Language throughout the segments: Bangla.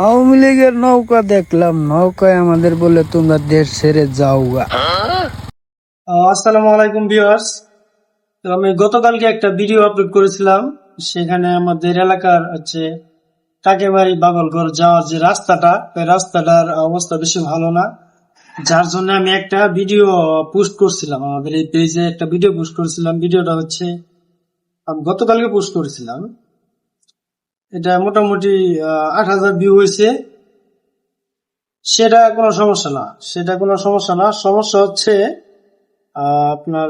আওয়ামী লীগের নৌকা দেখলাম, নৌকায় আমাদের বলে তোমরা দেশ ছেড়ে যাওগা। আসসালামু আলাইকুম ভিউয়ার্স। তো আমি গতকালকে একটা ভিডিও আপলোড করেছিলাম, সেখানে আমাদের এলাকার টাকেমারি বাগলগড় যাওয়ার যে রাস্তাটা, ওই রাস্তাটার অবস্থা বেশি ভালো না, যার জন্য আমি একটা ভিডিও পোস্ট করছিলাম। আমাদের এই পেজে একটা ভিডিও পোস্ট করেছিলাম। ভিডিওটা আমি গতকালকে পোস্ট করেছিলাম। এটা মোটামুটি 8,000 ভিউ হয়েছে। সেটা কোনো সমস্যা না, সমস্যা হচ্ছে আপনার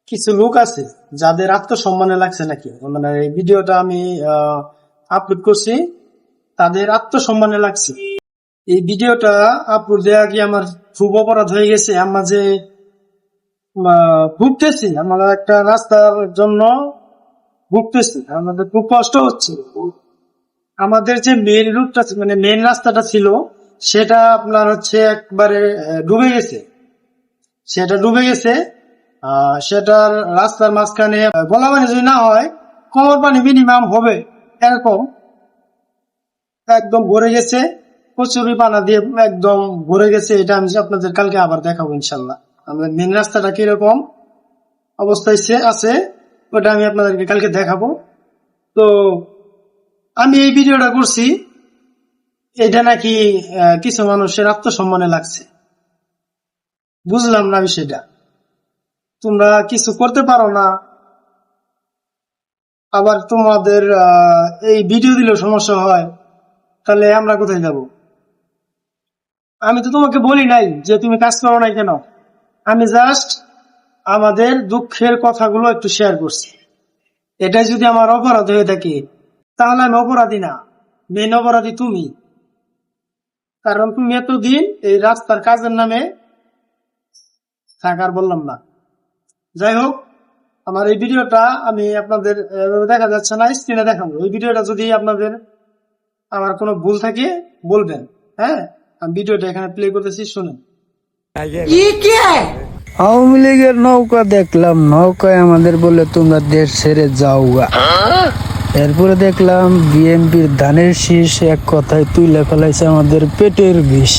কিছু লোক আছে যাদের আত্মসম্মানে লাগছে নাকি, মানে এই ভিডিওটা আমি আপলোড করছি, তাদের আত্মসম্মানে লাগছে। এই ভিডিওটা আপলোড দেওয়া কি আমার খুব অপরাধ হয়ে গেছে। আমরা যে ভুগতেছি, আমরা একটা রাস্তার জন্য ভুগতেছি, আমাদের খুব কষ্ট হচ্ছে। আমাদের যে মেন রুটটা, মানে মেন রাস্তাটা ছিল, সেটা আপনার একবারে ডুবে গেছে। সেটার রাস্তার মাঝখানে গলা পানি যদি না হয়, কোমর পানি মিনিমাম হবে, এরকম একদম ভরে গেছে, কচুরি পানা দিয়ে একদম ভরে গেছে। এটা আমি আপনাদের কালকে আবার দেখাবো ইনশাল্লাহ। আমাদের মেন রাস্তাটা কিরকম অবস্থায় আছে, ওটা আমি আপনাদেরকে কালকে দেখাবো। তো আমি এই ভিডিওটা করছি, এটা নাকি কিছু মানুষের আত্মসম্মানে লাগছে। বুঝলাম না বিষয়টা। তোমরা কিছু করতে পারো না, আবার তোমাদের এই ভিডিও দিলেও সমস্যা হয়, তাহলে আমরা কোথায় যাব? আমি তো তোমাকে বলি নাই যে তুমি কাজ করো নাই কেন, আমি জাস্ট আমাদের দুঃখের কথাগুলো একটু শেয়ার করছি। এটাই যদি আমার অপরাধ হয়ে থাকে, তাহলে আমি অপরাধী না, মেন অপরাধী তুমি। কারণ তুমি এতদিন এই রাস্তার কাজের নামে থাকার বললাম না। যাই হোক, আমার এই ভিডিওটা আমি আপনাদের দেখা যাচ্ছে না, স্ক্রিনে দেখাবো। এই ভিডিওটা যদি আপনাদের আমার কোনো ভুল থাকে বলবেন। হ্যাঁ, আমি ভিডিওটা এখানে প্লে করতেছি, শুনুন। আওয়ামী লীগের নৌকা দেখলাম, নৌকায় আমাদের বলে তোমরা দেশ ছেড়ে যাওগা। এরপরে দেখলাম বিএনপির ধানের শীষ এক কথায় তুলে ফেলাইছে আমাদের পেটের বিষ।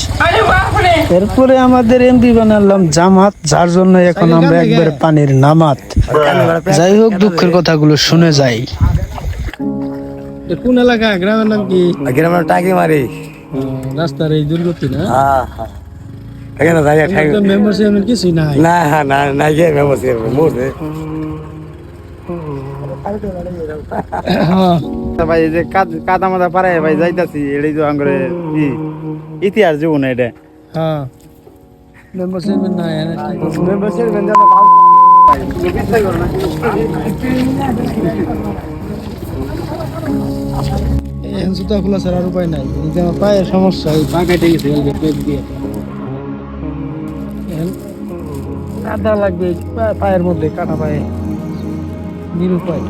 এরপরে আমাদের এমপি বানালাম জামাত, যার জন্য এখন আমরা একবার পানির নামাত। যাই হোক, দুঃখের কথাগুলো শুনে যাই। কোন এলাকা, গ্রামের নাম কি? গ্রামের টাকিমারি। রাস্তার এই দুর্গতি না? এখানে মেম্বারশিপ কিছুই নাই। না গিয়ে মেম্বারশিপ মোড়ে ভাই যে কাদা মাদা পারে ভাই যাইতাছি, এটাই তো আঙ্গরে ইতিহাস জীবন এটা। হ্যাঁ, মেম্বারশিপ নাই। মেম্বারশিপ জুতা খোলা ছাড়ার উপায় নাই। আমার পায়ের সমস্যা, এই পা কেটে গেছে পেট দিয়ে। কাদা লাগবে পায়ের মধ্যে, কাটা পায়ে নিরুপায়।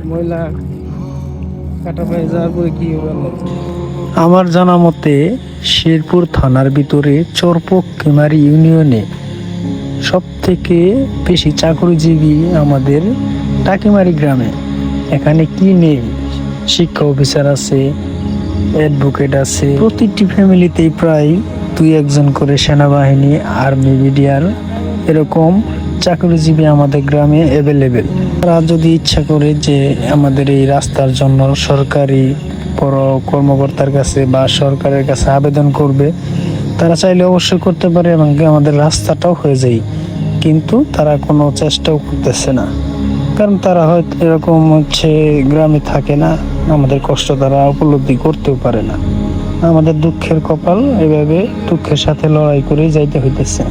ময়লা কাটা পায়ে যাওয়ার পরে কি হবে? আমার জানা মতে শেরপুর থানার ভিতরে চরপক্কেমারি ইউনিয়নে সব থেকে বেশি চাকরিজীবী আমাদের টাকিমারি গ্রামে। এখানে কি নেই? শিক্ষা অফিসার আছে, অ্যাডভোকেট আছে, প্রতিটি ফ্যামিলিতেই প্রায় 2-1 করে সেনাবাহিনী, আর্মি, বিডিআর এরকম চাকরিজীবী আমাদের গ্রামে অ্যাভেলেবেল। তারা যদি ইচ্ছা করে যে আমাদের এই রাস্তার জন্য সরকারি কর্মকর্তার কাছে বা সরকারের কাছে আবেদন করবে, তারা চাইলে অবশ্যই করতে পারে এবং আমাদের রাস্তাটাও হয়ে যায়। কিন্তু তারা কোনো চেষ্টাও করতেছে না, কারণ তারা হয়তো এরকম গ্রামে থাকে না, আমাদের কষ্ট তারা উপলব্ধি করতেও পারে না। আমাদের দুঃখের কপাল, এভাবে দুঃখের সাথে লড়াই করে যাইতে হইতেছে।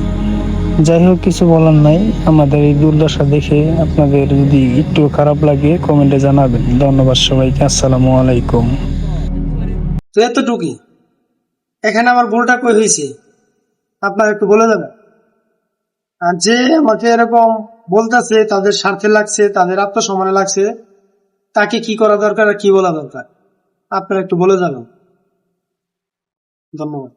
যাই হোক, কিছু বলার নাই। আমাদের এই দুর্দশা দেখে আপনাদের যদি একটু খারাপ লাগে কমেন্টে জানাবেন। ধন্যবাদ সবাইকে, আসসালামু আলাইকুম। তো এতটুকুই, এখানে আমার ভুলটা কই হয়েছে আপনারা একটু বলে দেবেন। আর যে আমাকে এরকম বলতেছে, তাদের স্বার্থে লাগছে, তাদের আত্মসম্মানে লাগছে, তাকে কি করা দরকার আর কি বলা দরকার আপনারা একটু বলে যাবেন। ধন্যবাদ।